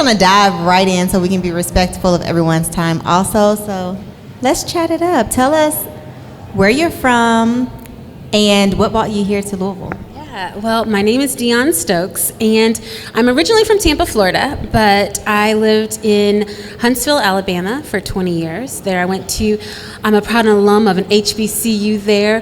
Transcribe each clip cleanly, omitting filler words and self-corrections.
To dive right in so we can be respectful of everyone's time also. So let's chat it up. Tell us where you're from and what brought you here to Louisville. Yeah, well, my name is Deon Stokes, and I'm originally from Tampa, Florida, but I lived in Huntsville, Alabama for 20 years. I'm a proud alum of an HBCU there,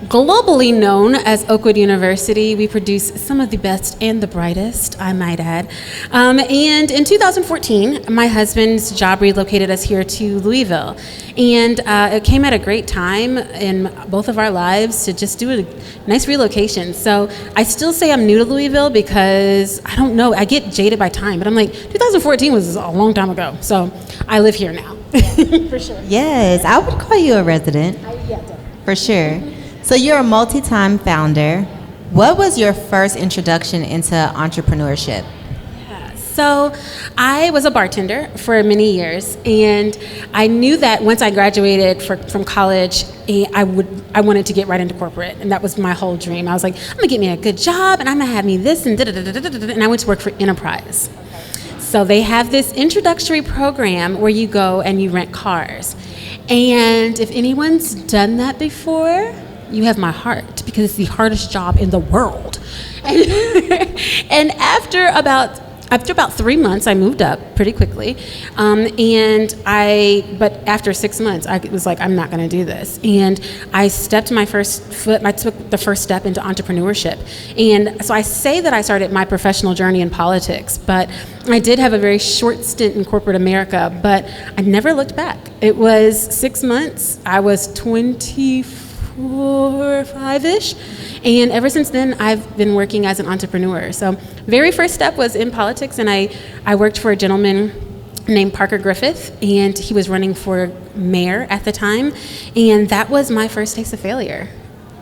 globally known as Oakwood University. We produce some of the best and the brightest, I might add. And in 2014, my husband's job relocated us here to Louisville. And it came at a great time in both of our lives to just do a nice relocation. So I still say I'm new to Louisville because, I don't know, I get jaded by time. But I'm like, 2014 was a long time ago. So I live here now. For sure. Yes, I would call you a resident. Yeah, definitely. For sure. So you're a multi-time founder. What was your first introduction into entrepreneurship? So I was a bartender for many years, and I knew that once I graduated from college, I wanted to get right into corporate, and that was my whole dream. I was like, I'm gonna get me a good job, and I'm gonna have me this and da-da-da-da-da-da, and I went to work for Enterprise. So they have this introductory program where you go and you rent cars. And if anyone's done that before, you have my heart, because it's the hardest job in the world. And after about 3 months, I moved up pretty quickly, but after 6 months, I was like, I'm not going to do this, and I took the first step into entrepreneurship, and so I say that I started my professional journey in politics, but I did have a very short stint in corporate America, but I never looked back. It was 6 months. I was 24, 5-ish. And ever since then, I've been working as an entrepreneur. So very first step was in politics, and I worked for a gentleman named Parker Griffith, and he was running for mayor at the time, and that was my first taste of failure.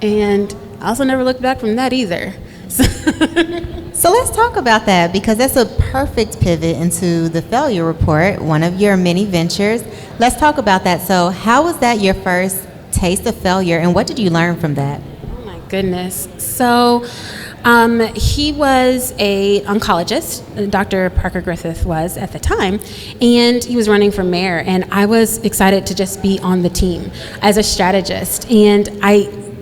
And I also never looked back from that either. So let's talk about that, because that's a perfect pivot into the failure report, one of your many ventures. Let's talk about that. So how was that your first taste of failure, and what did you learn from that? Goodness. So he was an oncologist, Dr. Parker Griffith was at the time, and he was running for mayor, and I was excited to just be on the team as a strategist. And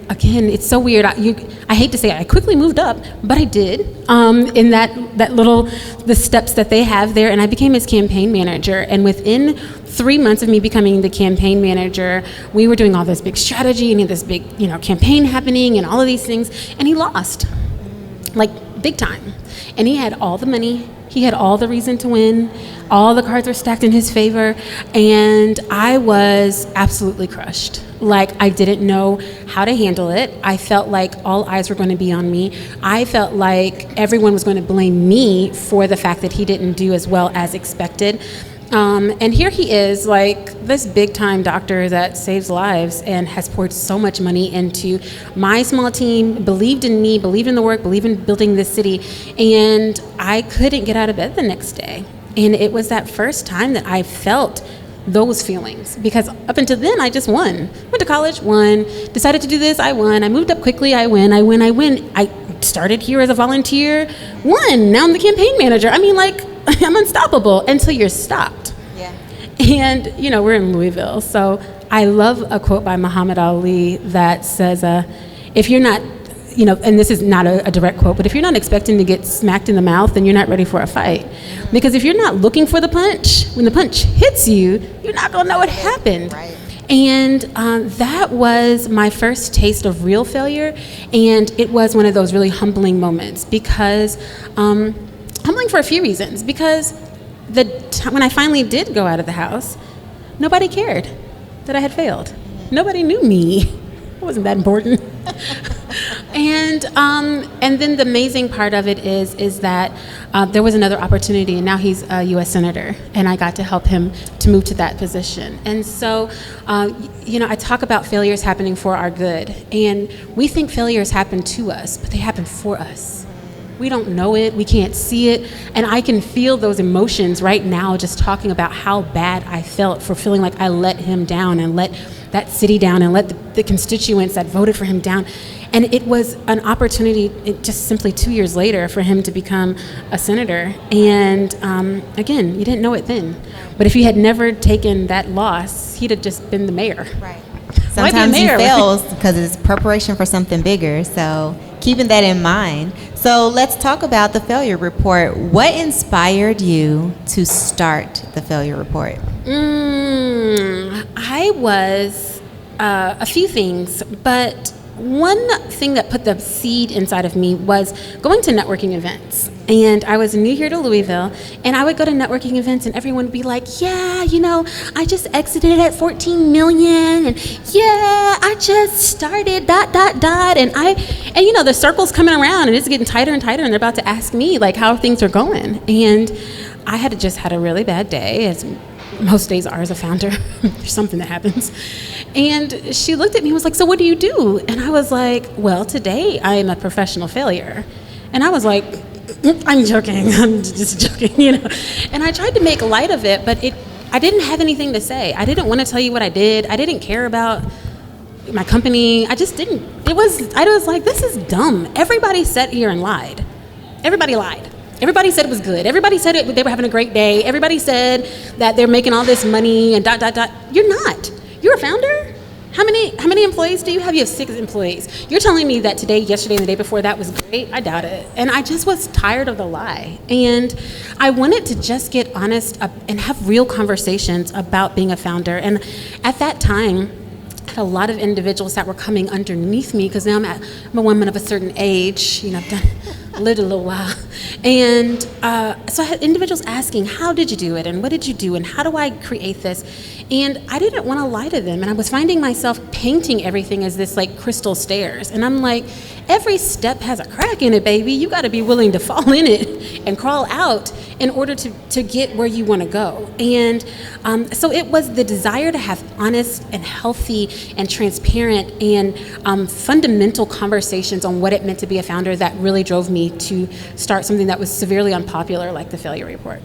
again, it's so weird. I hate to say it, I quickly moved up, but I did in the steps that they have there, and I became his campaign manager. And within 3 months of me becoming the campaign manager, we were doing all this big strategy and this big, campaign happening and all of these things, and he lost, like big time. And he had all the money, he had all the reason to win, all the cards were stacked in his favor, and I was absolutely crushed. Like, I didn't know how to handle it. I felt like all eyes were going to be on me. I felt like everyone was going to blame me for the fact that he didn't do as well as expected. And here he is, like this big time doctor that saves lives and has poured so much money into my small team, believed in me, believed in the work, believed in building this city. And I couldn't get out of bed the next day. And it was that first time that I felt those feelings, because up until then I just won. Went to college, won, decided to do this, I won. I moved up quickly, I win. I started here as a volunteer, won. Now I'm the campaign manager. I mean, like, I'm unstoppable until you're stopped. Yeah. And, we're in Louisville. So I love a quote by Muhammad Ali that says, if you're not, and this is not a direct quote, but if you're not expecting to get smacked in the mouth, then you're not ready for a fight. Because if you're not looking for the punch, when the punch hits you, you're not going to know what happened. Right. And that was my first taste of real failure, and it was one of those really humbling moments because, humbling for a few reasons, because when I finally did go out of the house, nobody cared that I had failed. Nobody knew me. It wasn't that important. And then the amazing part of it is that there was another opportunity, and now he's a U.S. Senator, and I got to help him to move to that position. And so, I talk about failures happening for our good, and we think failures happen to us, but they happen for us. We don't know it, we can't see it, and I can feel those emotions right now just talking about how bad I felt for feeling like I let him down and let that city down and let the constituents that voted for him down. And it was an opportunity, just simply 2 years later, for him to become a senator. And again, you didn't know it then. But if he had never taken that loss, he'd have just been the mayor. Right. Sometimes he fails because it's preparation for something bigger. So keeping that in mind. So let's talk about the failure report. What inspired you to start the failure report? I was a few things, but one thing that put the seed inside of me was going to networking events. And I was new here to Louisville, and I would go to networking events, and everyone would be like, yeah, I just exited at 14 million, and yeah, I just started ... And the circle's coming around, and it's getting tighter and tighter, and they're about to ask me, like, how things are going. And I had just had a really bad day, as most days are as a founder. There's something that happens. And she looked at me and was like, so what do you do? And I was like, well, today I am a professional failure. And I was like, I'm joking. I'm just joking, And I tried to make light of it, but I didn't have anything to say. I didn't want to tell you what I did. I didn't care about my company. I just didn't. I was like, this is dumb. Everybody sat here and lied. Everybody lied. Everybody said it was good. Everybody said they were having a great day. Everybody said that they're making all this money and ... You're not. You're a founder? How many employees do you have? You have 6 employees. You're telling me that today, yesterday, and the day before that was great? I doubt it. And I just was tired of the lie. And I wanted to just get honest and have real conversations about being a founder. And at that time, I had a lot of individuals that were coming underneath me because now I'm a woman of a certain age. I've lived a little while. And so I had individuals asking, how did you do it? And what did you do? And how do I create this? And I didn't want to lie to them. And I was finding myself painting everything as this like crystal stairs. And I'm like, every step has a crack in it, baby. You got to be willing to fall in it and crawl out in order to get where you want to go. And so it was the desire to have honest and healthy and transparent and fundamental conversations on what it meant to be a founder that really drove me to start something that was severely unpopular, like the failure report.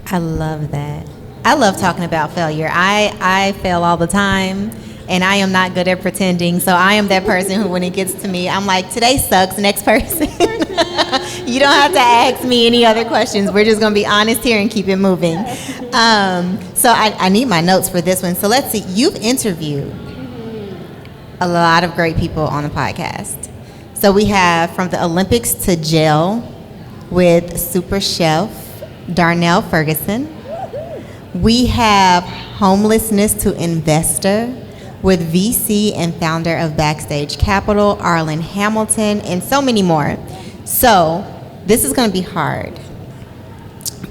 I love that. I love talking about failure. I fail all the time, and I am not good at pretending. So I am that person who, when it gets to me, I'm like, today sucks, next person. You don't have to ask me any other questions. We're just going to be honest here and keep it moving. So I need my notes for this one. So let's see. You've interviewed a lot of great people on the podcast. So we have From the Olympics to Jail with Super Chef Darnell Ferguson. We have Homelessness to Investor with VC and founder of Backstage Capital, Arlen Hamilton, and so many more. So this is going to be hard.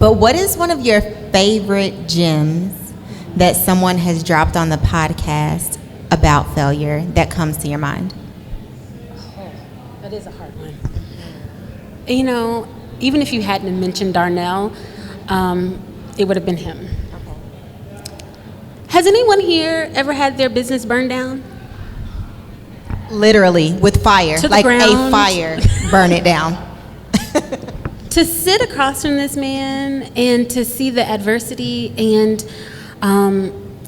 But what is one of your favorite gems that someone has dropped on the podcast about failure that comes to your mind? Oh, that is a hard one. Even if you hadn't mentioned Darnell, it would have been him. Has anyone here ever had their business burned down? Literally, with fire, like a fire, burn it down. To sit across from this man and to see the adversity and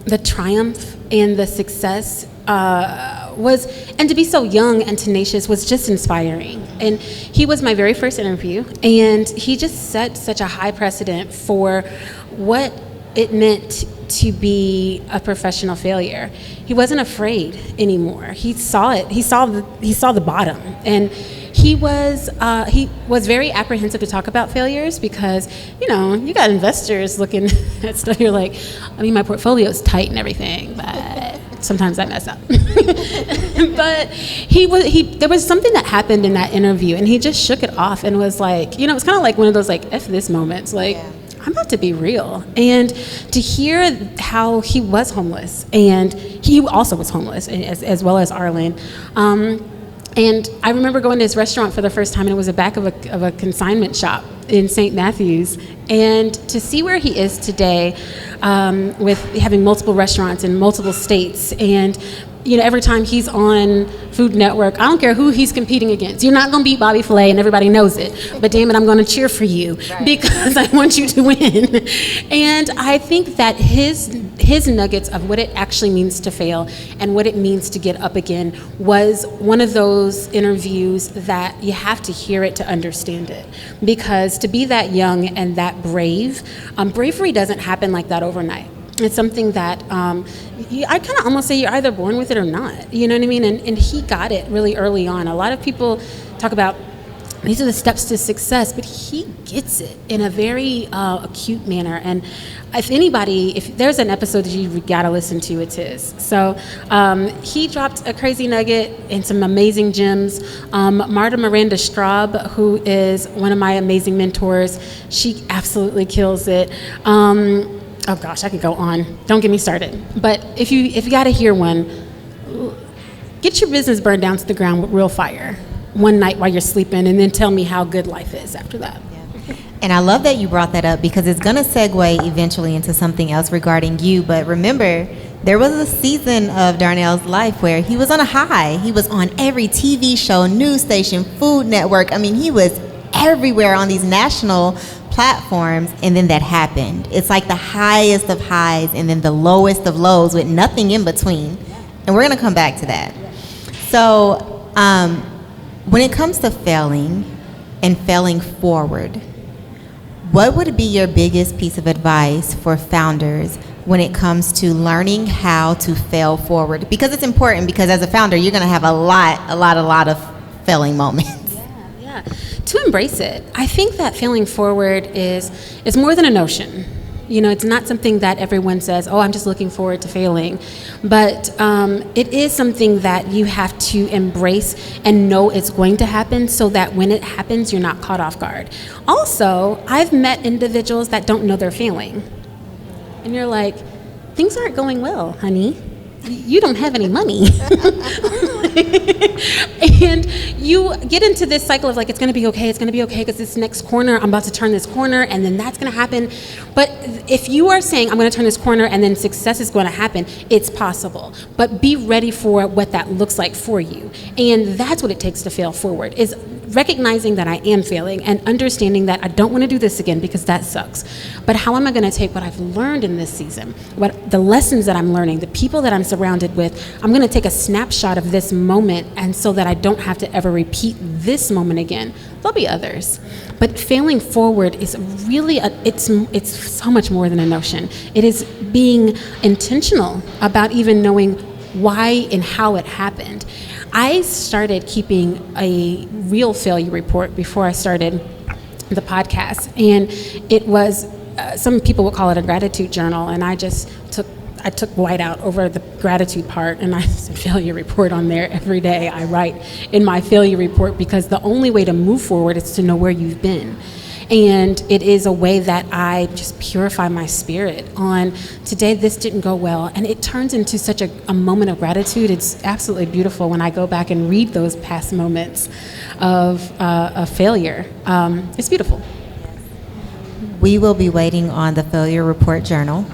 the triumph and the success and to be so young and tenacious was just inspiring. And he was my very first interview, and he just set such a high precedent for what it meant to be a professional failure. He wasn't afraid anymore. He saw it. He saw the bottom, and he was very apprehensive to talk about failures because you got investors looking at stuff. You're like, my portfolio is tight and everything, but sometimes I mess up. But there was something that happened in that interview, and he just shook it off and was like, it was kind of like one of those like F this moments, like, yeah. I'm about to be real. And to hear how he was homeless, and he also was homeless, as well as Arlen. And I remember going to his restaurant for the first time, and it was the back of a consignment shop in St. Matthews. And to see where he is today, with having multiple restaurants in multiple states, and every time he's on Food Network, I don't care who he's competing against. You're not going to beat Bobby Flay, and everybody knows it. But damn it, I'm going to cheer for you because I want you to win. And I think that his nuggets of what it actually means to fail and what it means to get up again was one of those interviews that you have to hear it to understand it. Because to be that young and that brave, bravery doesn't happen like that overnight. It's something that I kind of almost say you're either born with it or not. You know what I mean? And he got it really early on. A lot of people talk about these are the steps to success, but he gets it in a very acute manner. And if there's an episode that you gotta listen to, it's his. So he dropped a crazy nugget and some amazing gems. Marta Miranda Straub, who is one of my amazing mentors, she absolutely kills it. Oh gosh, I could go on. Don't get me started. But if you got to hear one, get your business burned down to the ground with real fire one night while you're sleeping, and then tell me how good life is after that. Yeah. And I love that you brought that up because it's going to segue eventually into something else regarding you. But remember, there was a season of Darnell's life where he was on a high. He was on every TV show, news station, Food Network. I mean, he was everywhere on these national platforms, and then that happened. It's like the highest of highs and then the lowest of lows with nothing in between. And we're going to come back to that. So when it comes to failing and failing forward, what would be your biggest piece of advice for founders when it comes to learning how to fail forward? Because it's important, because as a founder, you're going to have a lot of failing moments. Yeah. To embrace it. I think that failing forward is more than a notion. It's not something that everyone says, oh, I'm just looking forward to failing. But it is something that you have to embrace and know it's going to happen so that when it happens, you're not caught off guard. Also, I've met individuals that don't know they're failing. And you're like, things aren't going well, honey. You don't have any money. And you get into this cycle of like, it's going to be okay because this next corner, I'm about to turn this corner and then that's going to happen. But if you are saying, I'm going to turn this corner and then success is going to happen, it's possible. But be ready for what that looks like for you. And that's what it takes to fail forward, is recognizing that I am failing and understanding that I don't want to do this again because that sucks. But how am I going to take what I've learned in this season, what the lessons that I'm learning, the people that I'm surrounded with, I'm going to take a snapshot of this moment, and so that I don't have to ever repeat this moment again. There'll be others. But failing forward is really, it's so much more than a notion. It is being intentional about even knowing why and how it happened. I started keeping a real failure report before I started the podcast, and it was, some people would call it a gratitude journal, and I took white out over the gratitude part, and I said failure report on there every day. I write in my failure report because the only way to move forward is to know where you've been. And it is a way that I just purify my spirit on today, this didn't go well. And it turns into such a moment of gratitude. It's absolutely beautiful when I go back and read those past moments of failure. It's beautiful. We will be waiting on the failure report journal.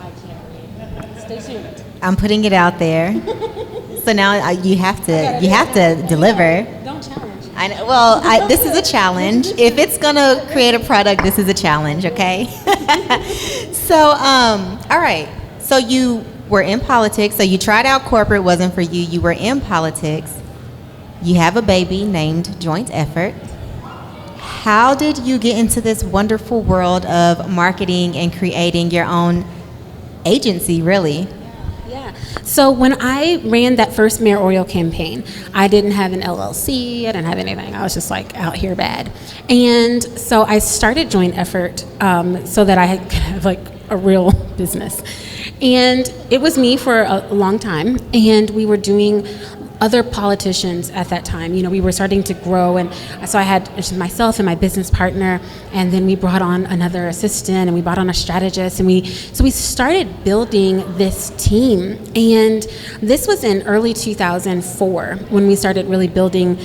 Stay tuned. I'm putting it out there. So now you have to deliver. Don't challenge. I know, well, this is a challenge. If it's gonna create a product, this is a challenge, okay? So, all right. So you were in politics. So you tried out corporate, wasn't for you. You were in politics. You have a baby named Joint Effort. How did you get into this wonderful world of marketing and creating your own agency, really? So when I ran that first mayoral campaign, I didn't have an LLC, I didn't have anything. I was just like out here bad. And so I started Joint Effort so that I could have like a real business. And it was me for a long time, and we were doing other politicians at that time. You know, we were starting to grow, and so I had myself and my business partner, and then we brought on another assistant, and we brought on a strategist, and we started building this team. And this was in early 2004 when we started really building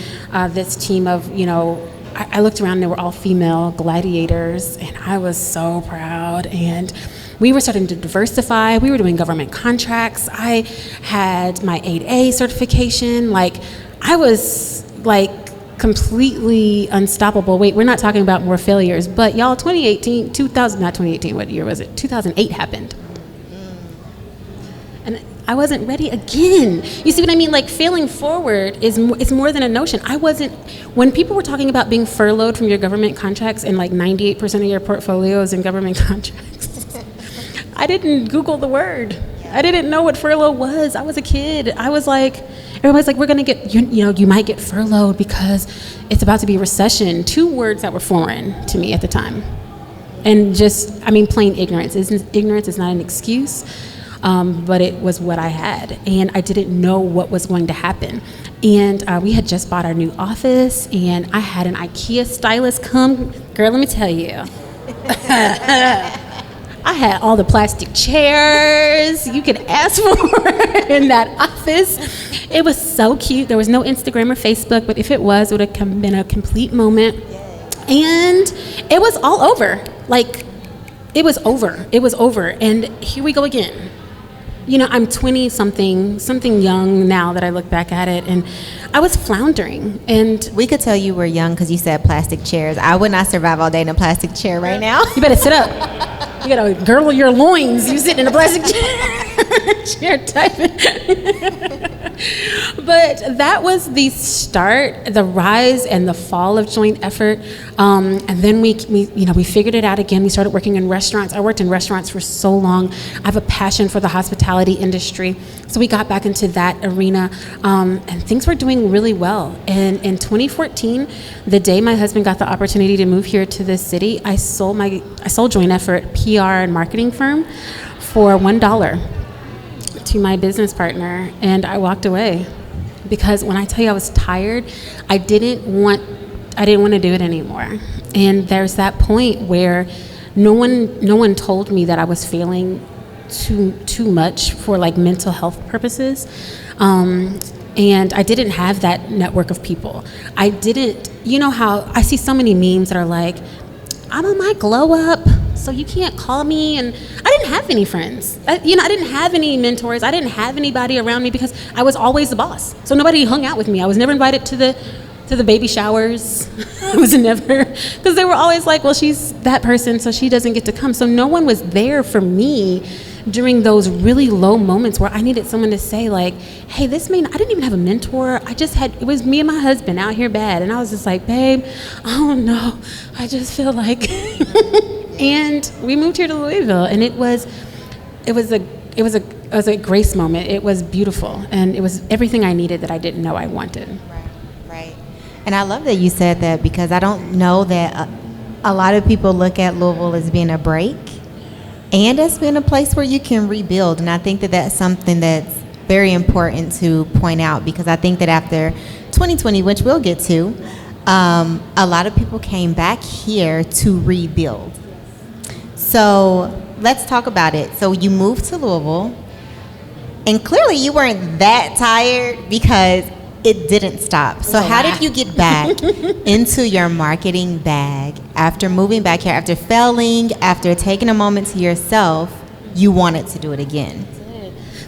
this team of, you know, I looked around and they were all female gladiators, and I was so proud. And we were starting to diversify. We were doing government contracts. I had my 8A certification. Like, I was like completely unstoppable. Wait, we're not talking about more failures, but y'all, 2018, what year was it? 2008 happened. And I wasn't ready again. You see what I mean? Like, failing forward is more than a notion. When people were talking about being furloughed from your government contracts and like 98% of your portfolio is in government contracts, I didn't Google the word. I didn't know what furlough was. I was a kid. I was like, everybody's like, we're going to get, you might get furloughed because it's about to be recession. 2 words that were foreign to me at the time. And plain ignorance. Ignorance is not an excuse, but it was what I had. And I didn't know what was going to happen. And we had just bought our new office, and I had an IKEA stylist come. Girl, let me tell you. I had all the plastic chairs you could ask for in that office. It was so cute. There was no Instagram or Facebook, but if it was, it would have been a complete moment. And it was all over. Like, it was over. It was over. And here we go again. You know, I'm 20-something young now that I look back at it, and I was floundering. And we could tell you were young because you said plastic chairs. I would not survive all day in a plastic chair right now. You better sit up. You gotta girdle your loins. You sitting in a plastic chair typing. But that was the start, the rise and the fall of joint effort. And then we figured it out again. We started working in restaurants. I worked in restaurants for so long. I have a passion for the hospitality industry. So we got back into that arena, and things were doing really well. And in 2014, the day my husband got the opportunity to move here to this city, I sold Joint Effort PR and marketing firm for $1 to my business partner, and I walked away because when I tell you I was tired, I didn't want to do it anymore. And there's that point where no one told me that I was failing too much for like mental health purposes. And I didn't have that network of people. I didn't, you know how I see so many memes that are like, I'm on my glow up, so you can't call me. And I didn't have any friends. I didn't have any mentors. I didn't have anybody around me because I was always the boss. So nobody hung out with me. I was never invited to the baby showers. I was never, because they were always like, well, she's that person, so she doesn't get to come. So no one was there for me during those really low moments where I needed someone to say like, hey, I didn't even have a mentor. It was me and my husband out here bad. And I was just like, babe, oh no, I just feel like, and we moved here to Louisville, and it was a grace moment. It was beautiful, and it was everything I needed that I didn't know I wanted. Right. And I love that you said that, because I don't know that a lot of people look at Louisville as being a break and as being a place where you can rebuild. And I think that that's something that's very important to point out, because I think that after 2020, which we'll get to, a lot of people came back here to rebuild. So let's talk about it. So you moved to Louisville, and clearly you weren't that tired because it didn't stop. So how did you get back into your marketing bag after moving back here, after failing, after taking a moment to yourself? You wanted to do it again.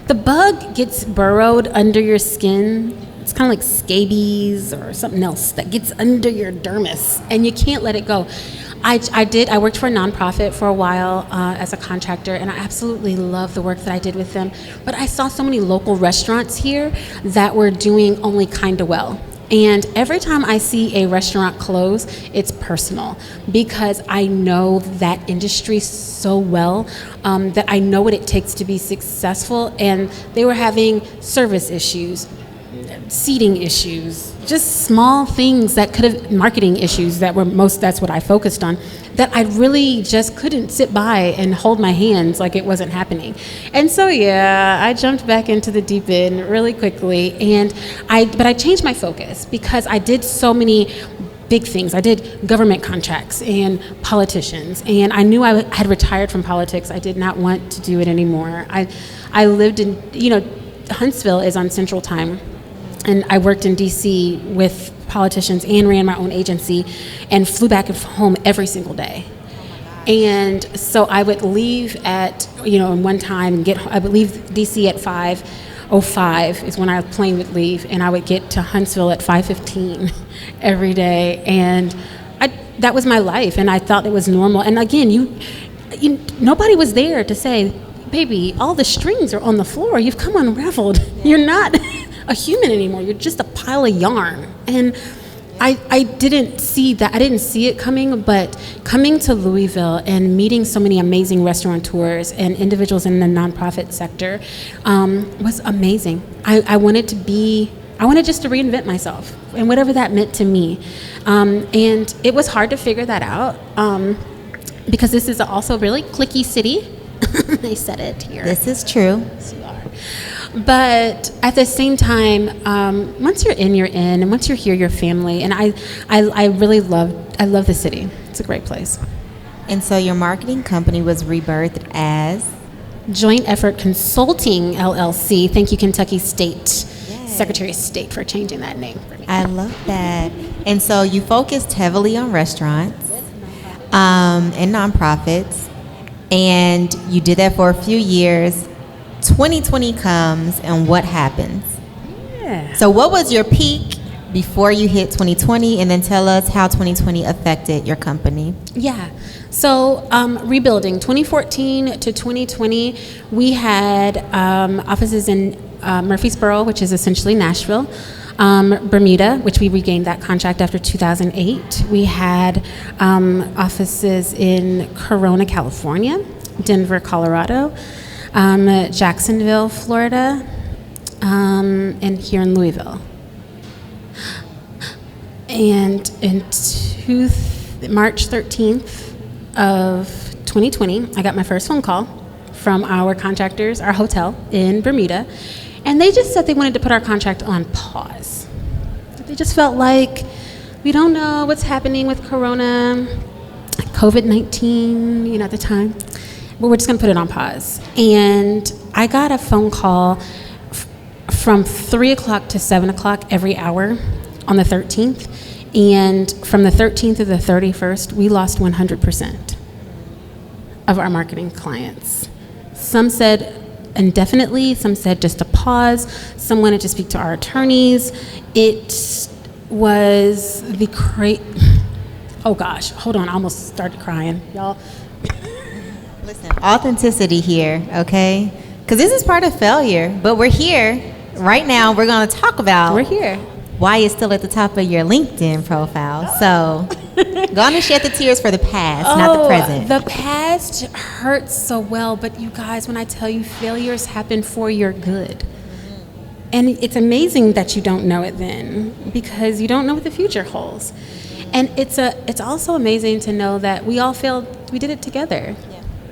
The bug gets burrowed under your skin. It's kind of like scabies or something else that gets under your dermis, and you can't let it go. I worked for a nonprofit for a while as a contractor, and I absolutely love the work that I did with them. But I saw so many local restaurants here that were doing only kind of well. And every time I see a restaurant close, it's personal, because I know that industry so well, that I know what it takes to be successful. And they were having service issues, seating issues, just small things that could have, marketing issues that were that's what I focused on, that I really just couldn't sit by and hold my hands like it wasn't happening. And so, yeah, I jumped back into the deep end really quickly, but I changed my focus because I did so many big things. I did government contracts and politicians, and I knew I had retired from politics. I did not want to do it anymore. I lived in, Huntsville is on Central Time, and I worked in DC with politicians and ran my own agency and flew back and home every single day. And so I would leave at, in one time and I would leave DC at 5:05 is when our plane would leave, and I would get to Huntsville at 5:15 every day. And that was my life, and I thought it was normal. And again, nobody was there to say, baby, all the strings are on the floor. You've come unraveled. You're not a human anymore. You're just a pile of yarn. And I didn't see that. I didn't see it coming, but coming to Louisville and meeting so many amazing restaurateurs and individuals in the nonprofit sector was amazing. I wanted just to reinvent myself, and whatever that meant to me. And it was hard to figure that out because this is also a really cliquey city. I said it here. This is true. Yes, you are. But at the same time, once you're in, and once you're here, you're family. And I really love the city. It's a great place. And so your marketing company was rebirthed as? Joint Effort Consulting, LLC. Thank you, Kentucky State Secretary of State, for changing that name for me. I love that. And so you focused heavily on restaurants and nonprofits. And you did that for a few years. 2020 comes, and what happens? Yeah. So what was your peak before you hit 2020? And then tell us how 2020 affected your company. Yeah. So rebuilding, 2014 to 2020, we had offices in Murfreesboro, which is essentially Nashville, Bermuda, which we regained that contract after 2008. We had offices in Corona, California, Denver, Colorado, Jacksonville, Florida, and here in Louisville. And in March 13th of 2020, I got my first phone call from our contractors, our hotel in Bermuda, and they just said they wanted to put our contract on pause. They just felt like, we don't know what's happening with Corona, COVID-19, at the time, but we're just going to put it on pause. And I got a phone call from 3 o'clock to 7 o'clock every hour on the 13th. And from the 13th to the 31st, we lost 100% of our marketing clients. Some said indefinitely, some said just a pause, some wanted to speak to our attorneys. It was oh gosh, hold on, I almost started crying, y'all. Listen, authenticity here, okay? Because this is part of failure, but we're here. Right now, we're going to talk about why it's still at the top of your LinkedIn profile. So go on and shed the tears for the past, not the present. The past hurts so well, but you guys, when I tell you, failures happen for your good. And it's amazing that you don't know it then, because you don't know what the future holds. And it's also amazing to know that we all failed, we did it together.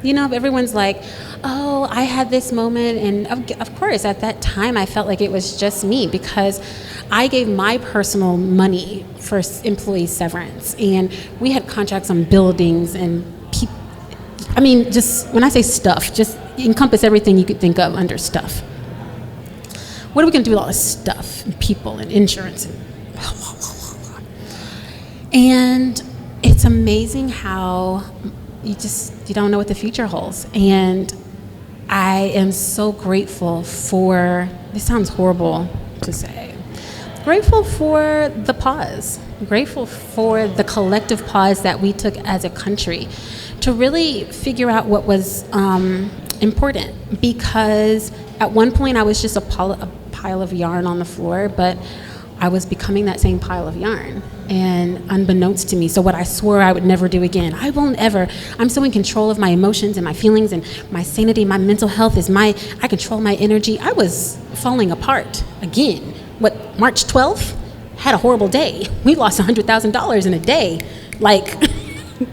Yeah. Everyone's like, oh, I had this moment, and of course, at that time, I felt like it was just me, because I gave my personal money for employee severance, and we had contracts on buildings and people. I mean, just when I say stuff, just encompass everything you could think of under stuff. What are we going to do with all this stuff, and people, and insurance, and it's amazing how you don't know what the future holds. And I am so grateful for, this sounds horrible to say, grateful for the pause, grateful for the collective pause that we took as a country to really figure out what was important. Because at one point I was just a pile of yarn on the floor, but I was becoming that same pile of yarn, and unbeknownst to me. So what I swore I would never do again, I won't ever. I'm so in control of my emotions and my feelings and my sanity. My mental health I control my energy. I was falling apart again March 12th, had a horrible day. We lost $100,000 in a day, like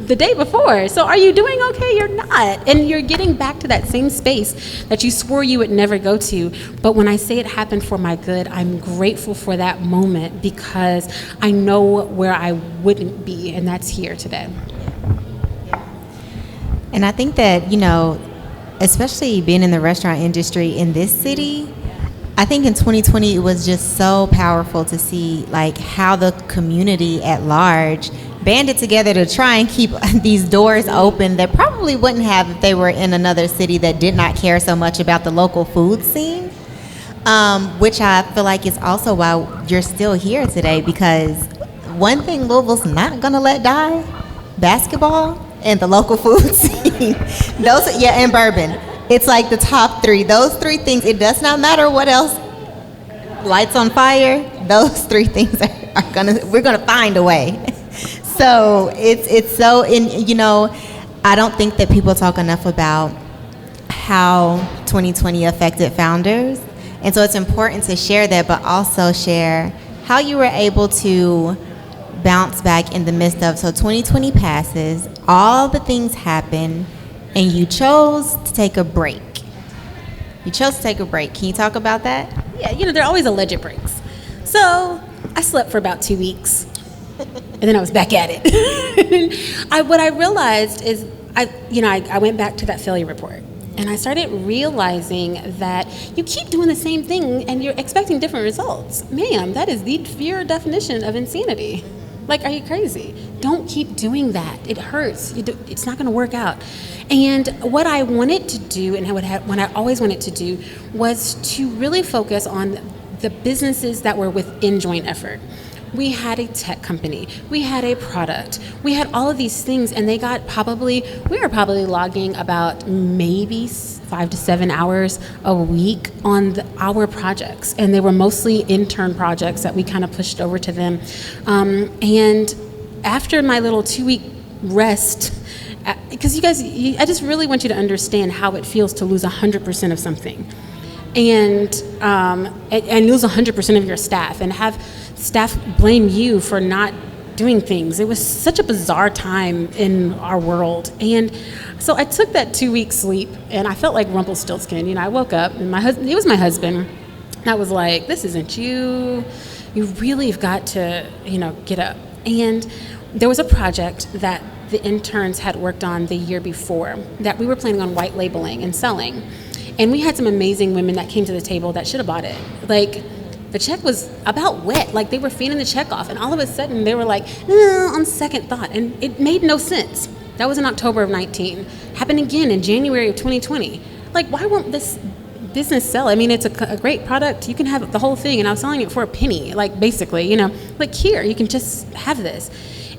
the day before. So are you doing okay? You're not. And you're getting back to that same space that you swore you would never go to. But when I say it happened for my good, I'm grateful for that moment because I know where I wouldn't be, and that's here today. And I think that, especially being in the restaurant industry in this city, I think in 2020 it was just so powerful to see like how the community at large banded together to try and keep these doors open that probably wouldn't have if they were in another city that did not care so much about the local food scene, which I feel like is also why you're still here today, because one thing Louisville's not gonna let die, basketball and the local food scene. And bourbon. It's like the top three. Those three things, it does not matter what else, lights on fire, those three things we're gonna find a way. So it's so, I don't think that people talk enough about how 2020 affected founders. And so it's important to share that, but also share how you were able to bounce back in the midst of, so 2020 passes, all the things happen, and you chose to take a break. Can you talk about that? Yeah, there are always alleged breaks. So I slept for about 2 weeks, and then I was back at it. What I realized is, I went back to that failure report, and I started realizing that you keep doing the same thing, and you're expecting different results. Ma'am, that is the pure definition of insanity. Like, are you crazy? Don't keep doing that. It hurts. It's not going to work out. And what I wanted to do, and what I always wanted to do, was to really focus on the businesses that were within joint effort. We had a tech company, we had a product, we had all of these things, and we were probably logging about maybe 5 to 7 hours a week on our projects, and they were mostly intern projects that we kind of pushed over to them. And after my little 2-week rest, because you guys, I just really want you to understand how it feels to lose 100% of something, and lose 100% of your staff, and have staff blame you for not doing things. It was such a bizarre time in our world. And so I took that 2-week sleep, and I felt like Rumpelstiltskin. I woke up, and he was my husband, and I was like, this isn't you. You really have got to, get up. And there was a project that the interns had worked on the year before that we were planning on white labeling and selling. And we had some amazing women that came to the table that should have bought it. Like, the check was about wet. Like, they were feeding the check off, and all of a sudden they were like, on second thought, and it made no sense. That was in October of 19. Happened again in January of 2020. Like, why won't this business sell? I mean, it's a great product. You can have the whole thing, and I was selling it for a penny, like, basically, like, here, you can just have this.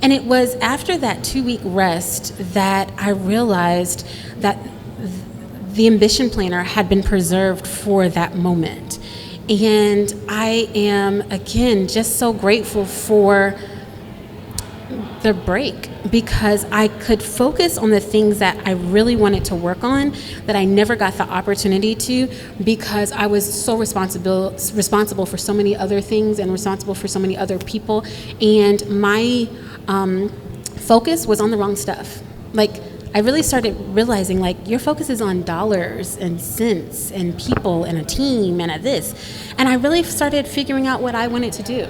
And it was after that 2-week rest that I realized that the ambition planner had been preserved for that moment. And I am, again, just so grateful for the break, because I could focus on the things that I really wanted to work on that I never got the opportunity to, because I was so responsible for so many other things and responsible for so many other people. And my focus was on the wrong stuff. Like, I really started realizing, like, your focus is on dollars and cents and people and a team and a this. And I really started figuring out what I wanted to do.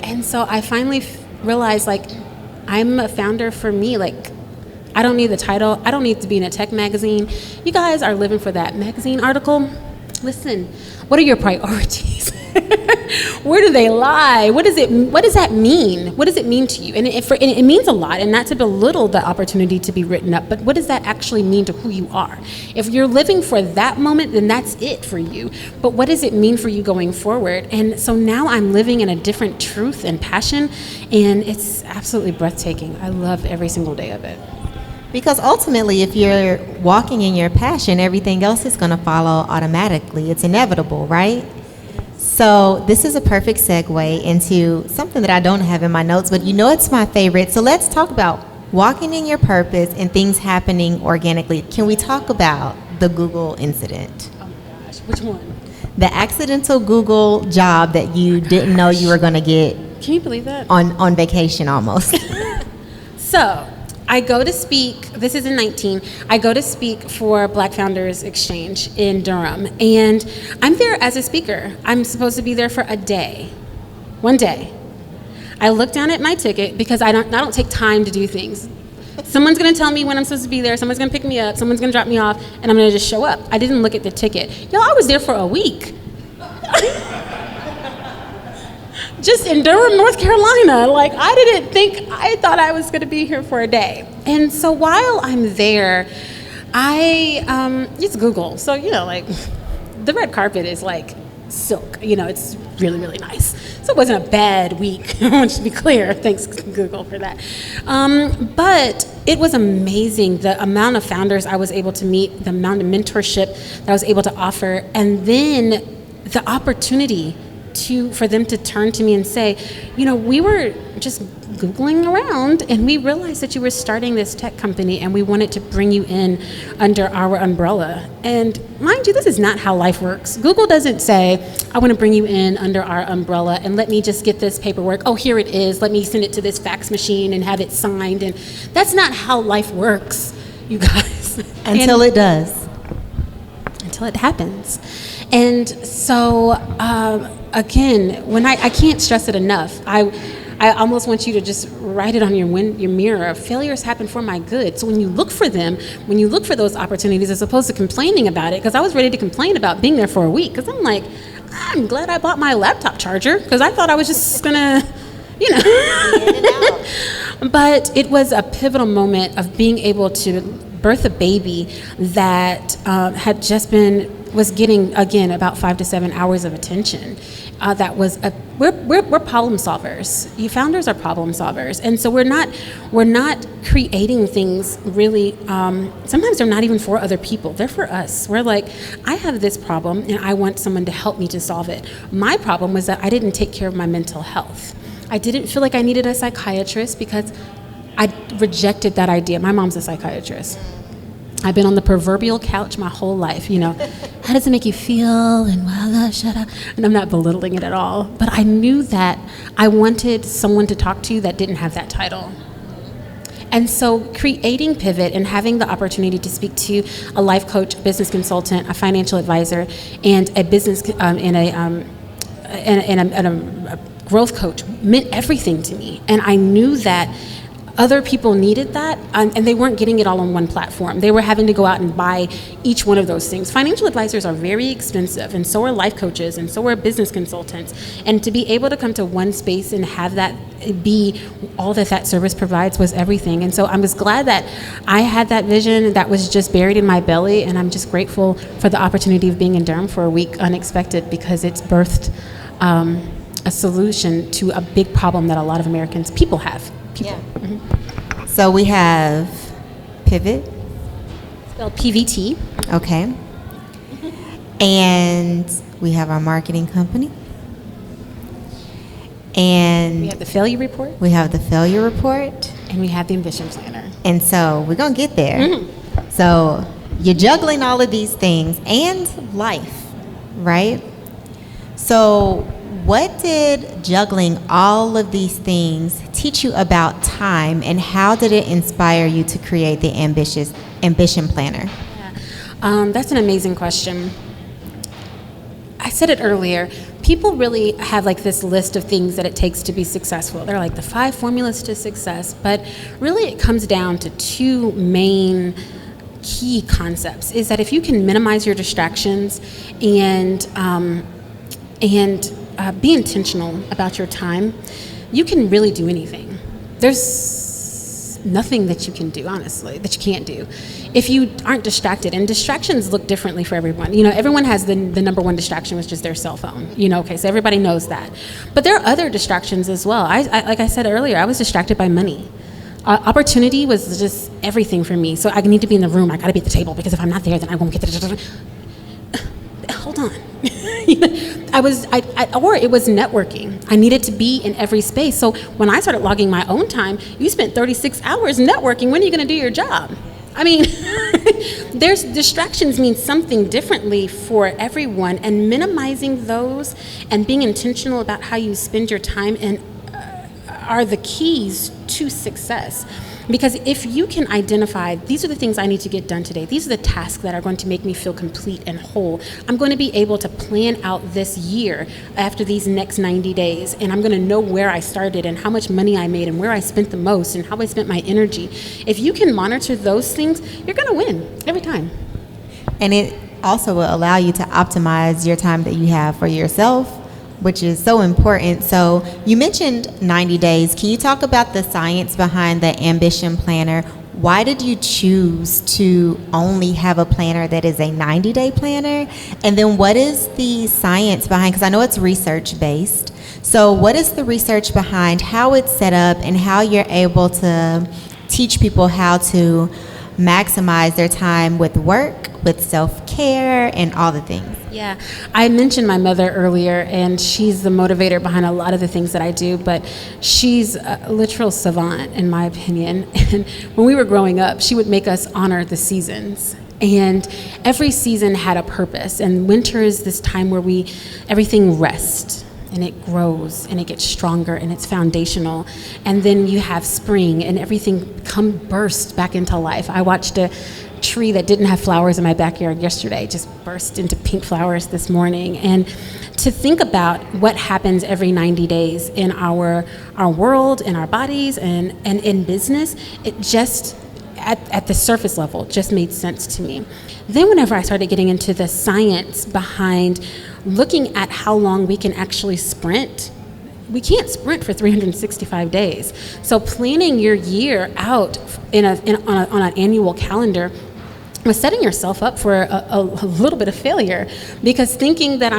And so I finally realized, like, I'm a founder for me. Like, I don't need the title. I don't need to be in a tech magazine. You guys are living for that magazine article. Listen, what are your priorities? Where do they lie? What does that mean? What does it mean to you? And it means a lot, and not to belittle the opportunity to be written up, but what does that actually mean to who you are? If you're living for that moment, then that's it for you. But what does it mean for you going forward? And so now I'm living in a different truth and passion, and it's absolutely breathtaking. I love every single day of it. Because ultimately, if you're walking in your passion, everything else is going to follow automatically. It's inevitable, right? So this is a perfect segue into something that I don't have in my notes, but it's my favorite. So let's talk about walking in your purpose and things happening organically. Can we talk about the Google incident? Oh my gosh, which one? The accidental Google job that you didn't know you were going to get Can you believe that? on vacation almost. So I go to speak, this is in 19, I go to speak for Black Founders Exchange in Durham, and I'm there as a speaker. I'm supposed to be there for a day, one day. I look down at my ticket because I don't take time to do things. Someone's gonna tell me when I'm supposed to be there, someone's gonna pick me up, someone's gonna drop me off, and I'm gonna just show up. I didn't look at the ticket. Y'all, I was there for a week. Just in Durham, North Carolina. Like, I thought I was gonna be here for a day. And so while I'm there, it's Google. So, like, the red carpet is like silk, it's really, really nice. So it wasn't a bad week, I want you to be clear. Thanks, Google, for that. But it was amazing, the amount of founders I was able to meet, the amount of mentorship that I was able to offer, and then the opportunity for them to turn to me and say, we were just Googling around and we realized that you were starting this tech company and we wanted to bring you in under our umbrella. And mind you, this is not how life works. Google doesn't say, I want to bring you in under our umbrella and let me just get this paperwork. Oh, here it is. Let me send it to this fax machine and have it signed. And that's not how life works, you guys. Until it does. Until it happens. And so, again, when I can't stress it enough. I almost want you to just write it on your mirror. Failures happen for my good. So when you look for them, when you look for those opportunities, as opposed to complaining about it, because I was ready to complain about being there for a week, because I'm like, I'm glad I bought my laptop charger, because I thought I was just gonna, But it was a pivotal moment of being able to birth a baby that was getting, again, about 5 to 7 hours of attention. We're problem solvers. You founders are problem solvers, and so we're not creating things really. Sometimes they're not even for other people. They're for us. We're like, I have this problem, and I want someone to help me to solve it. My problem was that I didn't take care of my mental health. I didn't feel like I needed a psychiatrist because I rejected that idea. My mom's a psychiatrist. I've been on the proverbial couch my whole life, How does it make you feel? And shut up. And I'm not belittling it at all. But I knew that I wanted someone to talk to that didn't have that title. And so creating Pivot and having the opportunity to speak to a life coach, business consultant, a financial advisor, and a business and a growth coach meant everything to me. And I knew that other people needed that, and they weren't getting it all on one platform. They were having to go out and buy each one of those things. Financial advisors are very expensive, and so are life coaches, and so are business consultants. And to be able to come to one space and have that be all that service provides was everything. And so I was glad that I had that vision that was just buried in my belly, and I'm just grateful for the opportunity of being in Durham for a week, unexpected, because it's birthed a solution to a big problem that a lot of people have. Yeah. Mm-hmm. So we have Pivot. Spelled PVT. Okay. And we have our marketing company. And we have the failure report. We have the failure report. And we have the ambition planner. And so we're going to get there. Mm-hmm. So you're juggling all of these things and life, right? So what did juggling all of these things teach you about time, and how did it inspire you to create the ambition planner? Yeah. That's an amazing question. I said it earlier. People really have like this list of things that it takes to be successful. They're like the 5 formulas to success, but really it comes down to 2 main key concepts. Is that if you can minimize your distractions and be intentional about your time, you can really do anything. There's nothing that you can do, honestly, that you can't do if you aren't distracted. And distractions look differently for everyone. Everyone has the number one distraction, which is their cell phone. Okay, so everybody knows that. But there are other distractions as well. I like I said earlier, I was distracted by money. Opportunity was just everything for me. So I need to be in the room. I got to be at the table, because if I'm not there, then I won't get the. Hold on. Or it was networking. I needed to be in every space. So when I started logging my own time, you spent 36 hours networking. When are you going to do your job? I mean, there's distractions mean something differently for everyone, and minimizing those and being intentional about how you spend your time and are the keys to success. Because if you can identify, these are the things I need to get done today, these are the tasks that are going to make me feel complete and whole, I'm going to be able to plan out this year after these next 90 days, and I'm going to know where I started and how much money I made and where I spent the most and how I spent my energy. If you can monitor those things, you're going to win every time. And it also will allow you to optimize your time that you have for yourself, which is so important. So you mentioned 90 days. Can you talk about the science behind the Ambition Planner? Why did you choose to only have a planner that is a 90-day planner? And then what is the science behind, because I know it's research-based, so what is the research behind how it's set up and how you're able to teach people how to maximize their time with work, with self-care, and all the things? Yeah, I mentioned my mother earlier, and she's the motivator behind a lot of the things that I do, but she's a literal savant, in my opinion. And when we were growing up, she would make us honor the seasons. And every season had a purpose, and winter is this time where everything rests. And it grows and it gets stronger and it's foundational. And then you have spring and everything burst back into life. I watched a tree that didn't have flowers in my backyard yesterday just burst into pink flowers this morning. And to think about what happens every 90 days in our world, in our bodies, and in business, it just at the surface level just made sense to me. Then whenever I started getting into the science behind looking at how long we can actually sprint, we can't sprint for 365 days. So planning your year out on an annual calendar was setting yourself up for a little bit of failure, because thinking that I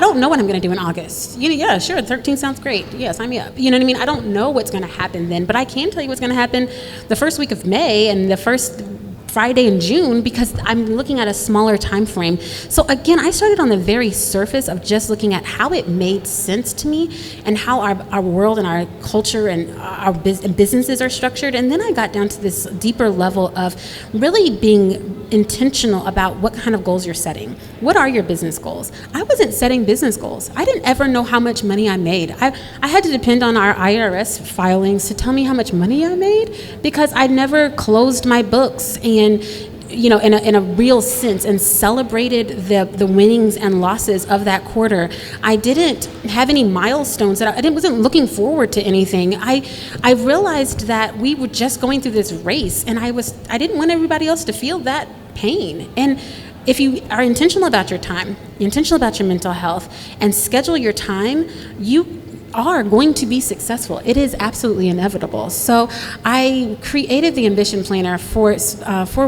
don't know what I'm going to do in August. Yeah, sure, 13 sounds great. Yeah, sign me up. You know what I mean? I don't know what's going to happen then, but I can tell you what's going to happen the first week of May and the first Friday in June, because I'm looking at a smaller time frame. So again, I started on the very surface of just looking at how it made sense to me and how our world and our culture and our businesses are structured. And then I got down to this deeper level of really being intentional about what kind of goals you're setting. What are your business goals? I wasn't setting business goals. I didn't ever know how much money I made. I had to depend on our IRS filings to tell me how much money I made, because I never closed my books and in a real sense and celebrated the winnings and losses of that quarter. I didn't have any milestones that I wasn't looking forward to anything. I realized that we were just going through this race, and I didn't want everybody else to feel that pain. And if you are intentional about your time, you're intentional about your mental health, and schedule your time, you are going to be successful. It is absolutely inevitable. So I created the Ambition Planner for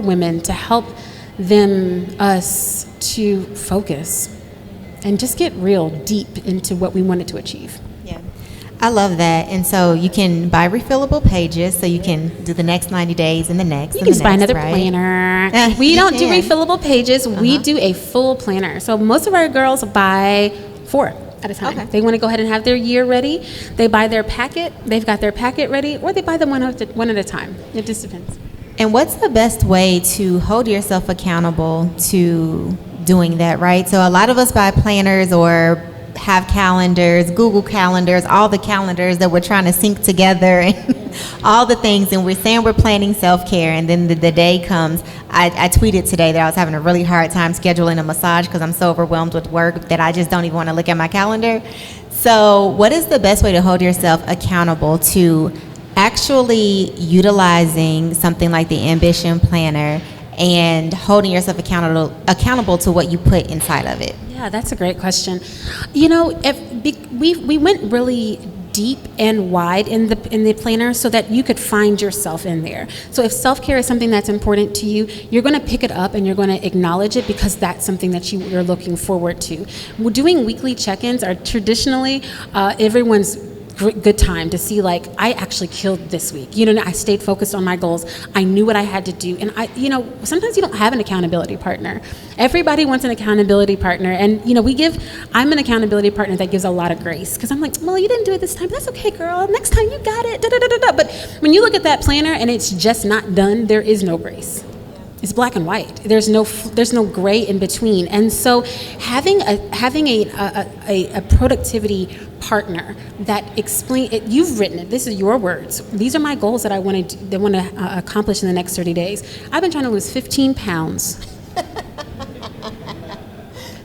women to help us to focus and just get real deep into what we wanted to achieve. Yeah, I love that. And so you can buy refillable pages, so you can do the next 90 days and the next. You can just buy another planner. We don't do refillable pages. We do a full planner. So most of our girls buy 4 at a time. Okay. They want to go ahead and have their year ready. They buy their packet. They've got their packet ready, or they buy them one at a time. It just depends. And what's the best way to hold yourself accountable to doing that, right? So a lot of us buy planners or have calendars, Google calendars, all the calendars that we're trying to sync together and all the things, and we're saying we're planning self-care, and then the day comes. I tweeted today that I was having a really hard time scheduling a massage because I'm so overwhelmed with work that I just don't even want to look at my calendar. So what is the best way to hold yourself accountable to actually utilizing something like the Ambition Planner and holding yourself accountable to what you put inside of it? Yeah, that's a great question. We went really deep and wide in the planner so that you could find yourself in there. So if self-care is something that's important to you, you're going to pick it up and you're going to acknowledge it, because that's something that you're looking forward to. We're doing weekly check-ins are traditionally everyone's good time to see, like, I actually killed this week. I stayed focused on my goals. I knew what I had to do. And sometimes you don't have an accountability partner. Everybody wants an accountability partner. And, I'm an accountability partner that gives a lot of grace, because I'm like, well, you didn't do it this time. That's okay, girl. Next time you got it. Da, da, da, da, da. But when you look at that planner and it's just not done, there is no grace. It's black and white. There's no gray in between. And so having a productivity partner that explain it, you've written it. This is your words. These are my goals that I want to accomplish in the next 30 days. I've been trying to lose 15 pounds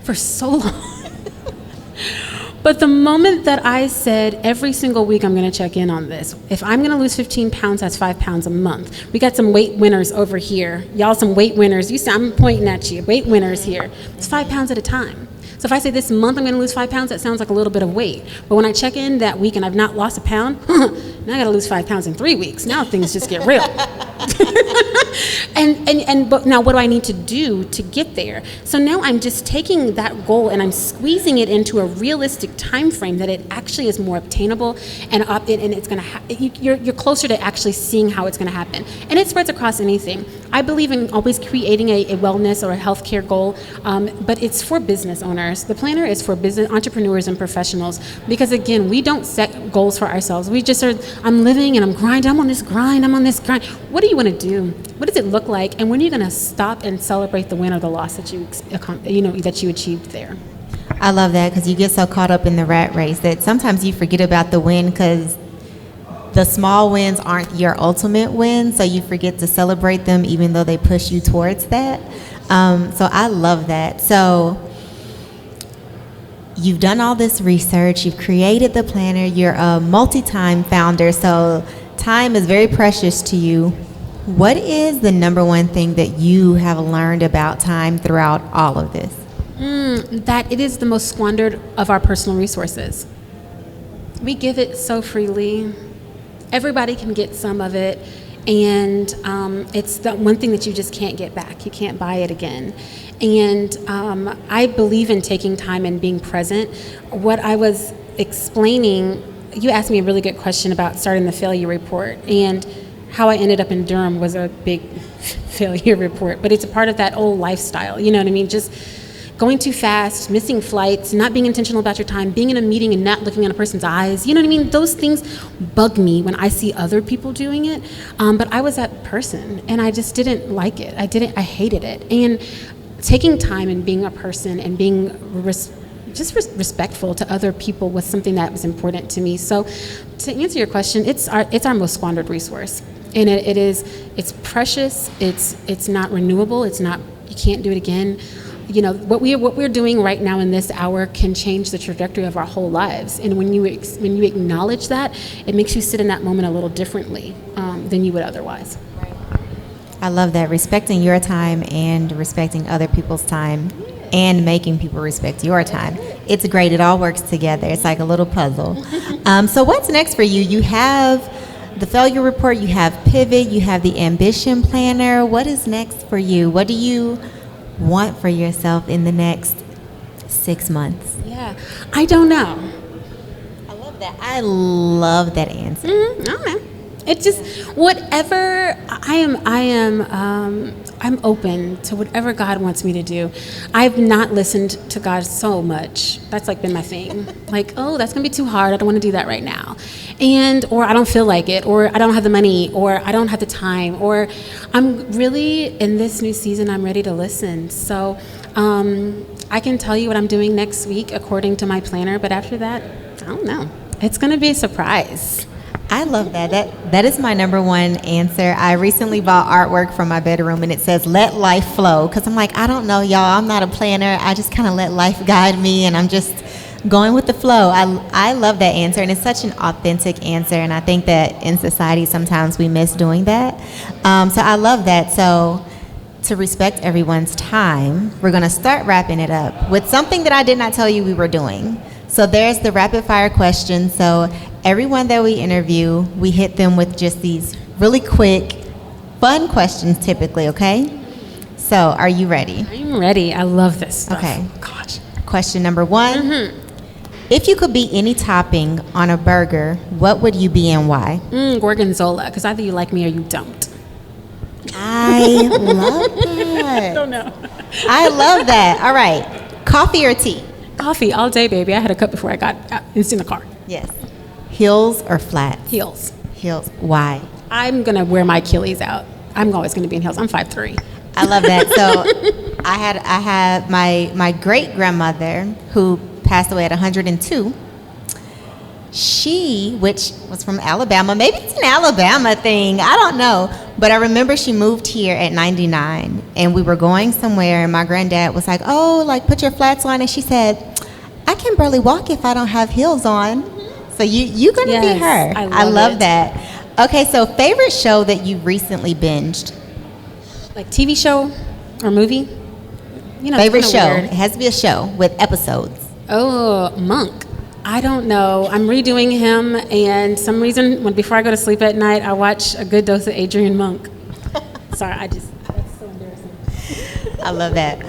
for so long. But the moment that I said every single week I'm going to check in on this, if I'm going to lose 15 pounds, that's 5 pounds a month. We got some weight winners over here. Y'all some weight winners. I'm pointing at you. Weight winners here. It's 5 pounds at a time. So if I say this month I'm going to lose 5 pounds, that sounds like a little bit of weight. But when I check in that week and I've not lost a pound, now I got to lose 5 pounds in 3 weeks. Now things just get real. But now what do I need to do to get there? So now I'm just taking that goal and I'm squeezing it into a realistic time frame that it actually is more obtainable and it's going to you're closer to actually seeing how it's going to happen. And it spreads across anything. I believe in always creating a wellness or a healthcare goal, but it's for business owners. The planner is for business entrepreneurs and professionals because again, we don't set goals for ourselves. We just are, I'm living and I'm grinding, I'm on this grind. What do you want to do? What does it look like? And when are you going to stop and celebrate the win or the loss that you achieved there? I love that because you get so caught up in the rat race that sometimes you forget about the win because the small wins aren't your ultimate win, so you forget to celebrate them even though they push you towards that. So I love that. So you've done all this research, you've created the planner, you're a multi-time founder, so time is very precious to you. What is the number one thing that you have learned about time throughout all of this? That it is the most squandered of our personal resources. We give it so freely. Everybody can get some of it, and it's the one thing that you just can't get back. You can't buy it again. And I believe in taking time and being present. What I was explaining, you asked me a really good question about starting the failure report, and how I ended up in Durham was a big failure report, but it's a part of that old lifestyle, you know what I mean? Just going too fast, missing flights, not being intentional about your time, being in a meeting and not looking in a person's eyes, you know what I mean? Those things bug me when I see other people doing it, but I was that person, and I just didn't like it. I hated it. And taking time and being a person and being respectful to other people was something that was important to me. So to answer your question, it's our most squandered resource. And it's precious, it's not renewable, you can't do it again. You know, what we're doing right now in this hour can change the trajectory of our whole lives. And when you acknowledge that, it makes you sit in that moment a little differently than you would otherwise. I love that, respecting your time and respecting other people's time and making people respect your time. It's great, it all works together. It's like a little puzzle. So what's next for you? You have the failure report, you have Pivot, you have the ambition planner. What is next for you? What do you want for yourself in the next 6 months? Yeah, I don't know. I love that. I love that answer. I don't know. It's just whatever I'm open to whatever God wants me to do. I've not listened to God so much. That's like been my thing. Like, oh, that's gonna be too hard. I don't want to do that right now, or I don't feel like it, or I don't have the money, or I don't have the time, or I'm really in this new season. I'm ready to listen. So I can tell you what I'm doing next week according to my planner, but after that, I don't know. It's gonna be a surprise. I love that. That is my number one answer. I recently bought artwork from my bedroom and it says, let life flow. Because I'm like, I don't know, y'all. I'm not a planner. I just kind of let life guide me and I'm just going with the flow. I love that answer, and it's such an authentic answer. And I think that in society, sometimes we miss doing that. So I love that. So to respect everyone's time, we're going to start wrapping it up with something that I did not tell you we were doing. So there's the rapid fire question. So everyone that we interview, we hit them with just these really quick, fun questions typically, okay? So are you ready? I'm ready. I love this stuff. Okay. Gosh. Question number one. If you could be any topping on a burger, what would you be and why? Gorgonzola, because either you like me or you don't. I love that. I don't know. I love that. All right. Coffee or tea? Coffee all day, baby. I had a cup before I got out. It's in the car. Yes. Heels or flats? Heels. Heels. Why? I'm going to wear my Achilles out. I'm always going to be in heels. I'm 5'3". I love that. So I had my great grandmother who passed away at 102. She, which was from Alabama, maybe it's an Alabama thing, I don't know. But I remember she moved here at 99, and we were going somewhere, and my granddad was like, oh, like, put your flats on. And she said, I can barely walk if I don't have heels on. So you're going to be her. I love that. Okay, so favorite show that you recently binged? Like TV show or movie? You know, favorite show. Weird. It has to be a show with episodes. Oh, Monk. I don't know. I'm redoing him, and some reason before I go to sleep at night, I watch a good dose of Adrian Monk. Sorry, that's so embarrassing. I love that.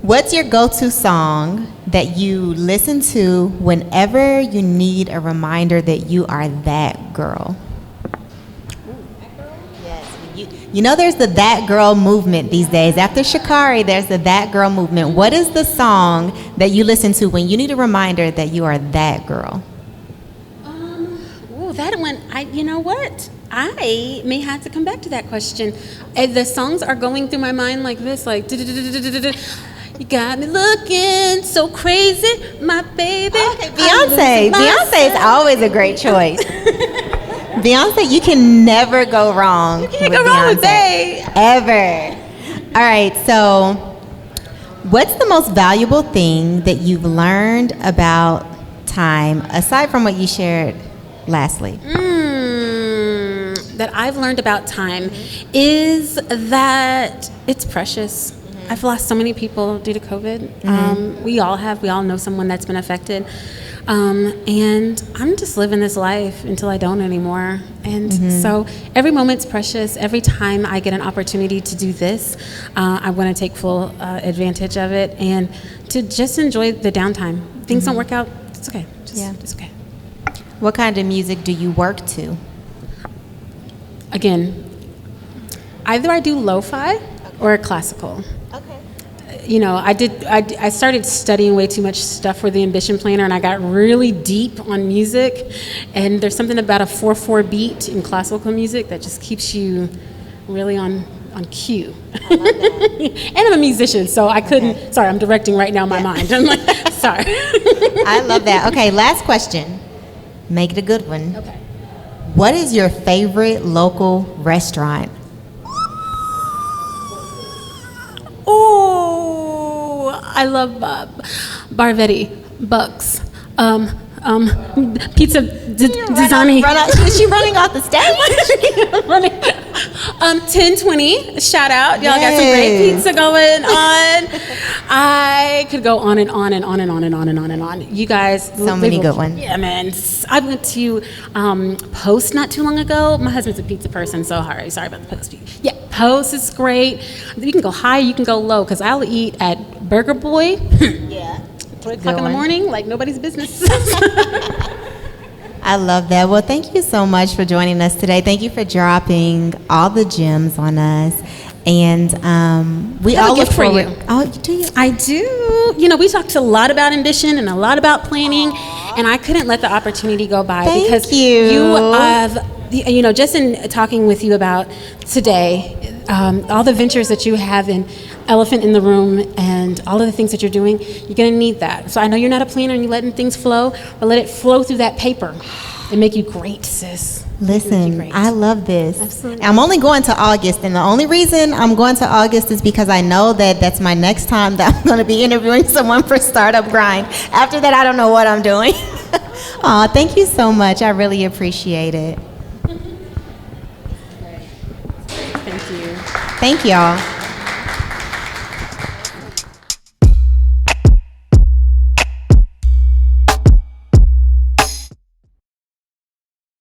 What's your go-to song that you listen to whenever you need a reminder that you are that girl? You know there's the That Girl movement these days. After Sha'Carri, there's the That Girl movement. What is the song that you listen to when you need a reminder that you are that girl? That one, you know what? I may have to come back to that question. The songs are going through my mind like this, like, you got me looking so crazy, my baby. Okay, Beyonce. Beyonce is always a great choice. Beyonce, you can never go wrong. You can't go wrong with that. Ever. All right, so what's the most valuable thing that you've learned about time, aside from what you shared lastly? That I've learned about time is that it's precious. I've lost so many people due to COVID. We all have. We all know someone that's been affected. And I'm just living this life until I don't anymore. And so every moment's precious. Every time I get an opportunity to do this, I want to take full advantage of it and to just enjoy the downtime. Things don't work out, it's okay. It's okay. What kind of music do you work to? Again, either I do lo-fi or classical. You know, I started studying way too much stuff for the Ambition Planner, and I got really deep on music. And there's something about a 4/4 beat in classical music that just keeps you really on cue. I love that. And I'm a musician, so I couldn't. Sorry, I'm directing right now in my mind. I'm like, sorry. I love that. Okay, last question. Make it a good one. Okay. What is your favorite local restaurant? I love Barvetti, Bucks, Pizza Design. Is she running off the stage? 1020, shout out. Y'all got some great pizza going on. I could go on and on and on and on and on and on and on. You guys. So many good ones. Yeah, man. I went to Post not too long ago. My husband's a pizza person, so sorry about the Post. Yeah, Post is great. You can go high, you can go low, because I'll eat at Burger Boy. 3 o'clock in the morning, like nobody's business. I love that. Well, thank you so much for joining us today. Thank you for dropping all the gems on us. And we all look forward. Oh, do you? I do. You know, we talked a lot about ambition and a lot about planning, and I couldn't let the opportunity go by because you have, you know, just in talking with you about today, all the ventures that you have in Elephant in the Room and all of the things that you're doing, you're going to need that. So I know you're not a planner and you're letting things flow, but let it flow through that paper and make you great, sis. Listen, I love this. Absolutely. I'm only going to August, and the only reason I'm going to August is because I know that that's my next time that I'm going to be interviewing someone for Startup Grind. After that, I don't know what I'm doing. Aw, thank you so much. I really appreciate it. Thank you. Thank y'all.